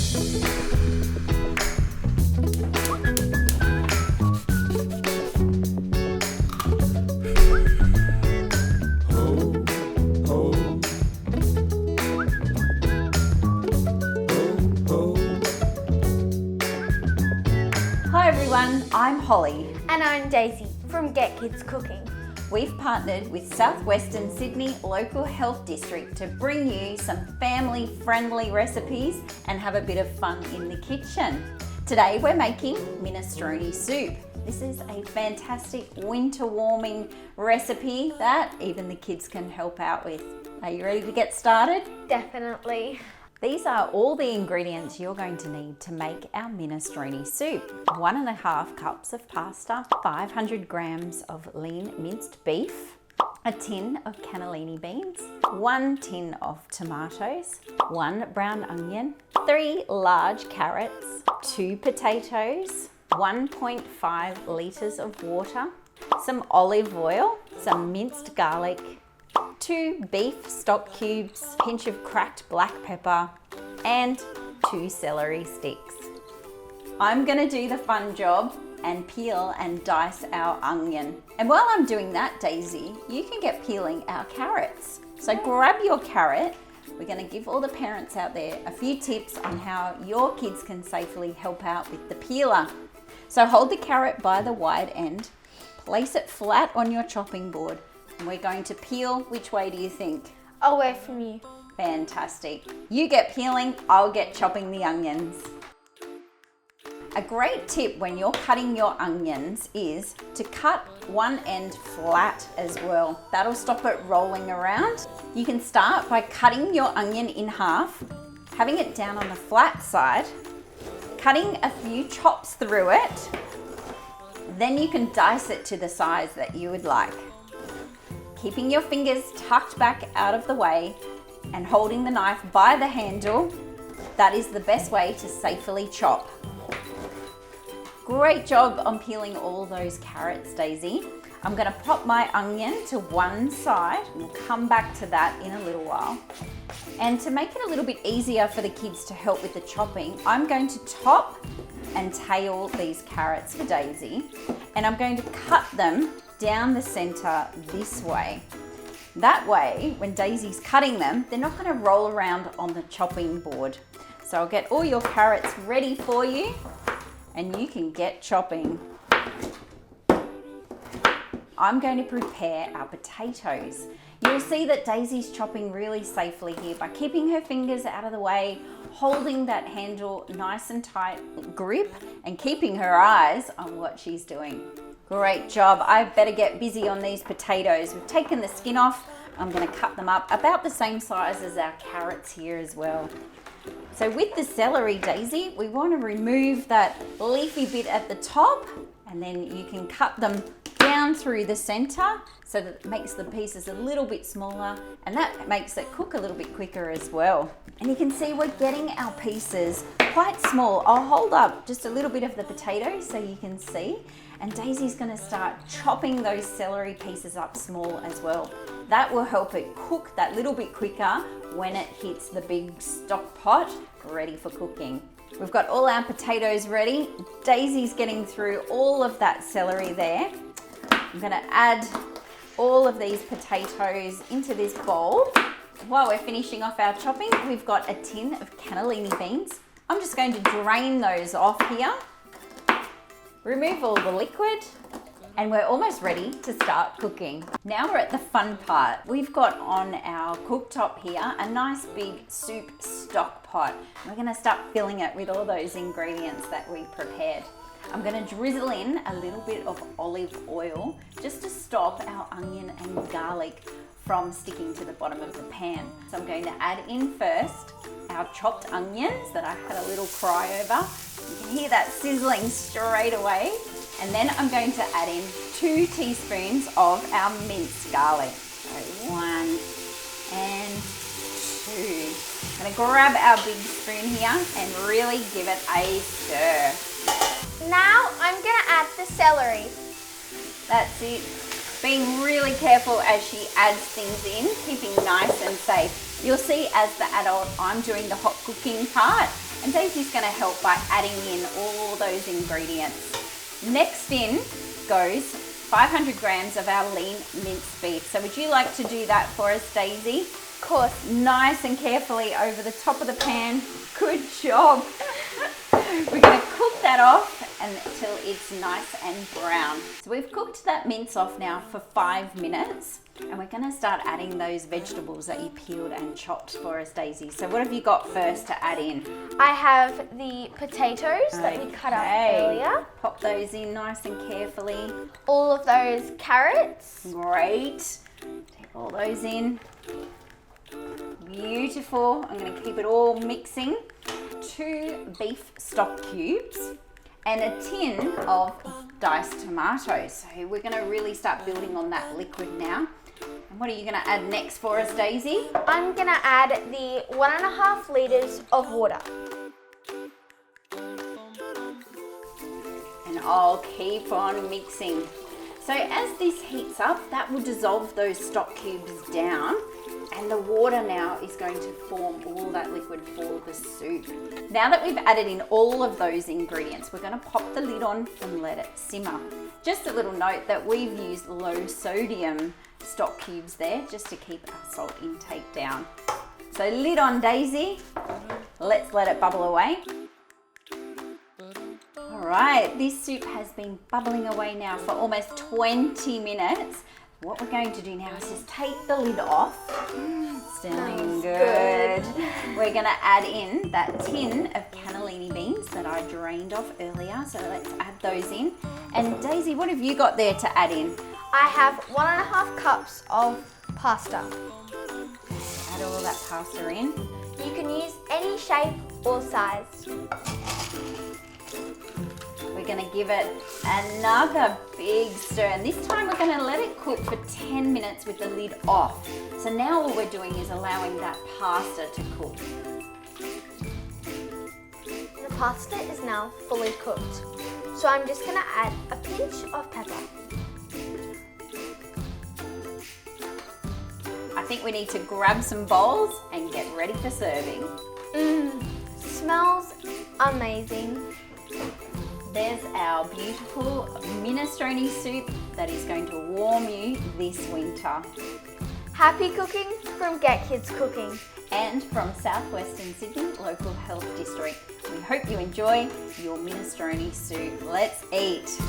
Hi everyone, I'm Holly. And I'm Daisy from Get Kids Cooking. We've partnered with Southwestern Sydney Local Health District to bring you some family-friendly recipes and have a bit of fun in the kitchen. Today we're making minestrone soup. This is a fantastic winter warming recipe that even the kids can help out with. Are you ready to get started? Definitely. These are all the ingredients you're going to need to make our minestrone soup. 1.5 cups of pasta, 500 grams of lean minced beef, a tin of cannellini beans, 1 tin of tomatoes, 1 brown onion, 3 large carrots, 2 potatoes, 1.5 litres of water, some olive oil, some minced garlic, 2 beef stock cubes, pinch of cracked black pepper, and 2 celery sticks. I'm gonna do the fun job and peel and dice our onion. And while I'm doing that, Daisy, you can get peeling our carrots. So grab your carrot. We're gonna give all the parents out there a few tips on how your kids can safely help out with the peeler. So hold the carrot by the wide end, place it flat on your chopping board, and we're going to peel. Which way do you think? Away from you. Fantastic. You get peeling, I'll get chopping the onions. A great tip when you're cutting your onions is to cut one end flat as well. That'll stop it rolling around. You can start by cutting your onion in half, having it down on the flat side, cutting a few chops through it, then you can dice it to the size that you would like. Keeping your fingers tucked back out of the way and holding the knife by the handle, that is the best way to safely chop. Great job on peeling all those carrots, Daisy. I'm going to pop my onion to one side. We'll come back to that in a little while. And to make it a little bit easier for the kids to help with the chopping, I'm going to top and tail these carrots for Daisy, and I'm going to cut them down the center this way. That way, when Daisy's cutting them, they're not going to roll around on the chopping board. So I'll get all your carrots ready for you and you can get chopping. I'm going to prepare our potatoes. You'll see that Daisy's chopping really safely here by keeping her fingers out of the way, holding that handle nice and tight grip, and keeping her eyes on what she's doing. Great job. I better get busy on these potatoes. We've taken the skin off. I'm going to cut them up about the same size as our carrots here as well. So with the celery, Daisy, we want to remove that leafy bit at the top, and then you can cut them down through the center so that it makes the pieces a little bit smaller, and that makes it cook a little bit quicker as well. And you can see we're getting our pieces quite small. I'll hold up just a little bit of the potato so you can see. And Daisy's going to start chopping those celery pieces up small as well. That will help it cook that little bit quicker when it hits the big stock pot ready for cooking. We've got all our potatoes ready. Daisy's getting through all of that celery there. I'm going to add all of these potatoes into this bowl. While we're finishing off our chopping, we've got a tin of cannellini beans. I'm just going to drain those off here. Remove all the liquid, and we're almost ready to start cooking. Now we're at the fun part. We've got on our cooktop here a nice big soup stock pot. We're gonna start filling it with all those ingredients that we prepared. I'm gonna drizzle in a little bit of olive oil just to stop our onion and garlic from sticking to the bottom of the pan. So I'm going to add in first our chopped onions that I had a little cry over. You can hear that sizzling straight away. And then I'm going to add in 2 teaspoons of our minced garlic. So 1 and 2. I'm going to grab our big spoon here and really give it a stir. Now I'm going to add the celery. That's it. Being really careful as she adds things in, keeping nice and safe. You'll see as the adult, I'm doing the hot cooking part, and Daisy's gonna help by adding in all those ingredients. Next in goes 500 grams of our lean minced beef. So would you like to do that for us, Daisy? Of course. Nice and carefully over the top of the pan. Good job. We're gonna cook that off until it's nice and brown. So we've cooked that mince off now for 5 minutes, and we're gonna start adding those vegetables that you peeled and chopped for us, Daisy. So what have you got first to add in? I have the potatoes that we cut up earlier. Pop those in nice and carefully. All of those carrots. Great. Take all those in. Beautiful. I'm going to keep it all mixing. 2 beef stock cubes and a tin of diced tomatoes. So we're going to really start building on that liquid now. And what are you going to add next for us, Daisy? I'm going to add the 1.5 litres of water. And I'll keep on mixing. So as this heats up, that will dissolve those stock cubes down, and the water now is going to form all that liquid for the soup. Now that we've added in all of those ingredients, we're going to pop the lid on and let it simmer. Just a little note that we've used low sodium stock cubes there just to keep our salt intake down. So lid on, Daisy. Let's let it bubble away. All right, this soup has been bubbling away now for almost 20 minutes. What we're going to do now is just take the lid off. Smelling good. We're going to add in that tin of cannellini beans that I drained off earlier. So let's add those in. And Daisy, what have you got there to add in? I have 1.5 cups of pasta. Add all that pasta in. You can use any shape or size. We're going to give it another big stir, and this time we're going to let it cook for 10 minutes with the lid off. So now all we're doing is allowing that pasta to cook. The pasta is now fully cooked, so I'm just going to add a pinch of pepper. I think we need to grab some bowls and get ready for serving. Smells amazing. There's our beautiful minestrone soup that is going to warm you this winter. Happy cooking from Get Kids Cooking. And from Southwestern Sydney Local Health District. We hope you enjoy your minestrone soup. Let's eat.